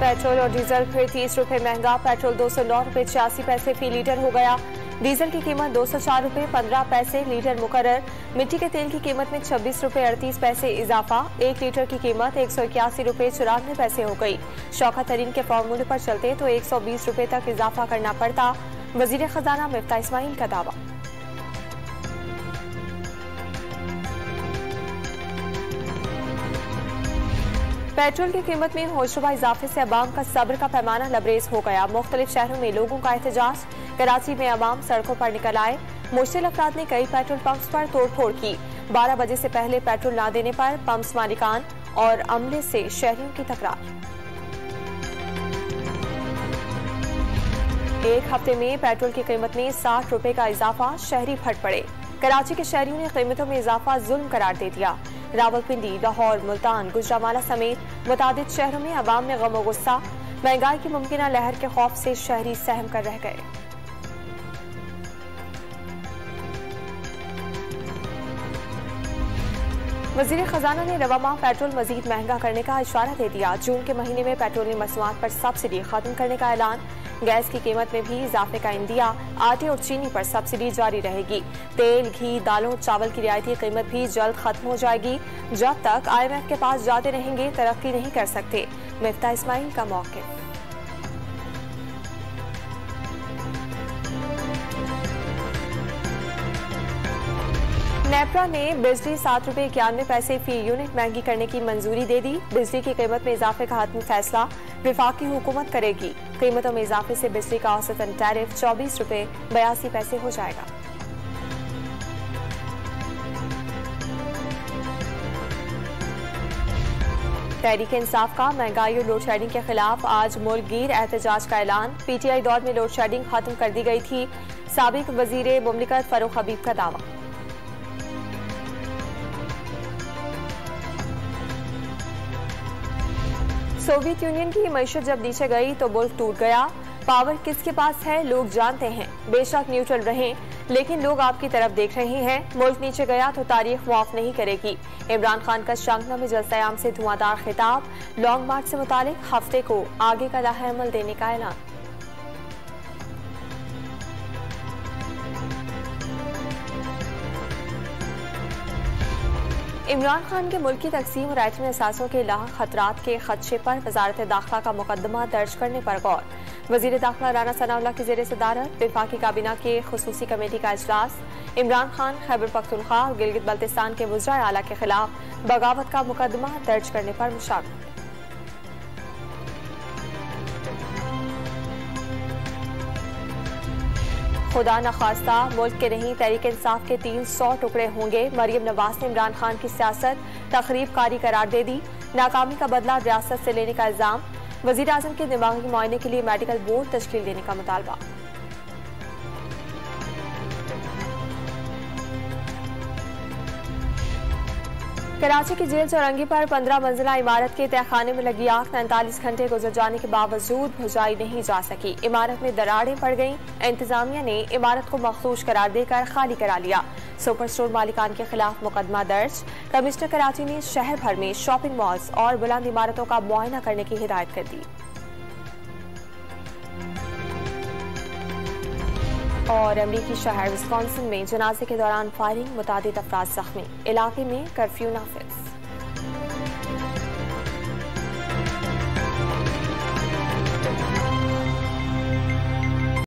Petrol और diesel फिर 30 रुपए महंगा। पेट्रोल 209 रुपए 86 पैसे फी लीटर हो गया। डीजल की कीमत 204 रुपए 15 पैसे लीटर मुकर्रर। मिट्टी के तेल की कीमत में 26 रुपए 38 पैसे इजाफा। 1 लीटर की कीमत 181 रुपए 94 पैसे हो गई। शौकत तरीन के फॉर्मूले पर चलते तो 120 रुपए तक इजाफा करना पड़ता। वजीर खजाना मिफ्ता इस्माइल का दावा। पेट्रोल की कीमत में होशरुबा इजाफे से अवाम का सब्र का पैमाना लबरेज हो गया। मुख्तलिफ शहरों में लोगों का एहतजाज। कराची में अवाम सड़कों पर निकल आए। मुश्तिल अफराद ने कई पेट्रोल पंप्स पर तोड़फोड़ की। 12 बजे से पहले पेट्रोल न देने पर पंप्स मालिकान और अमले से शहरियों की तकरार। एक हफ्ते में पेट्रोल की कीमत में 60 रुपए का इजाफा। शहरी फट पड़े। कराची के शहरियों ने कीमतों में इजाफा जुल्म करार दे दिया। रावलपिंडी, लाहौर, मुल्तान, गुजरांवाला समेत मुतादिद शहरों में अवाम में गम और गुस्सा। महंगाई की मुमकिन लहर के खौफ से शहरी सहम कर रह गए। वजीर खजाना ने रवा माह पेट्रोल मजीद महंगा करने का इशारा दे दिया। जून के महीने में पेट्रोलियम मसनूआत पर सब्सिडी खत्म करने का ऐलान। गैस की कीमत में भी इजाफे का इंदिया। आटे और चीनी पर सब्सिडी जारी रहेगी। तेल, घी, दालों, चावल की रियायती कीमत भी जल्द खत्म हो जाएगी। जब तक IMF के पास जाते रहेंगे तरक्की नहीं कर सकते। मिफ्ता इस्माइल का मौक़िफ़। नेपरा ने बिजली 7 रुपए 91 पैसे फी यूनिट महंगी करने की मंजूरी दे दी। बिजली की कीमत में इजाफे का हतमी फैसला वफाकी हुकूमत करेगी। कीमतों में इजाफे से बिजली का औसतन टैरिफ 24 रुपए 82 पैसे हो जाएगा। तहरीक इंसाफ का महंगाई और लोड शेडिंग के खिलाफ आज मुल्क गिर एहतजाज का ऐलान। PTI दौर में लोड शेडिंग खत्म कर दी गई थी। साबिक वजीर मुमलिकत फरूख हबीब का दावा। सोवियत यूनियन की मईशत जब नीचे गई तो मुल्क टूट गया। पावर किसके पास है लोग जानते हैं। बेशक न्यूट्रल रहें लेकिन लोग आपकी तरफ देख रहे हैं। मुल्क नीचे गया तो तारीख माफ नहीं करेगी। इमरान खान का शांगना में जलसायाम से धुआंधार खिताब। लॉन्ग मार्च से मुतालिक हफ्ते को आगे का लाहेअमल देने का ऐलान। इमरान खान के मुल्क की तकसीम और एटमी असासों के लाख खतरात के खदशे पर वजारत दाखिला का मुकदमा दर्ज करने पर गौर। वजीर दाखिला राना सनाउल्लाह की जेर सदारत वफाकी काबीना के खुसूसी कमेटी का इजलास। इमरान खान, खैबर पख्तूनख्वा और गिलगित बल्तिस्तान के वज़राए आला के खिलाफ बगावत का मुकदमा दर्ज करने पर मुशावरत। खुदा न खास्ता मुल्क के नहीं तहरीक इंसाफ के 300 टुकड़े होंगे। मरियम नवाज ने इमरान खान की सियासत तखरीब कारी करार दे दी। नाकामी का बदला रियासत से लेने का इल्जाम। वजीर आजम के दिमागी मुआयने के लिए मेडिकल बोर्ड तश्कील देने का मुतालबा। कराची की जेल चौरंगी पर 15 मंजिला इमारत के तहखाने में लगी आग 43 घंटे गुजर जाने के बावजूद बुझाई नहीं जा सकी। इमारत में दरारें पड़ गईं। इंतजामिया ने इमारत को मखसूस करार देकर खाली करा लिया। सुपर स्टोर मालिकान के खिलाफ मुकदमा दर्ज। कमिश्नर कराची ने शहर भर में शॉपिंग मॉल्स और बुलंद इमारतों का मुआयना करने की हिदायत कर दी। और अमरीकी शहर विस्कॉन्सिन में जनाजे के दौरान फायरिंग, मुतादिद अफराद जख्मी। इलाके में कर्फ्यू नाफिज।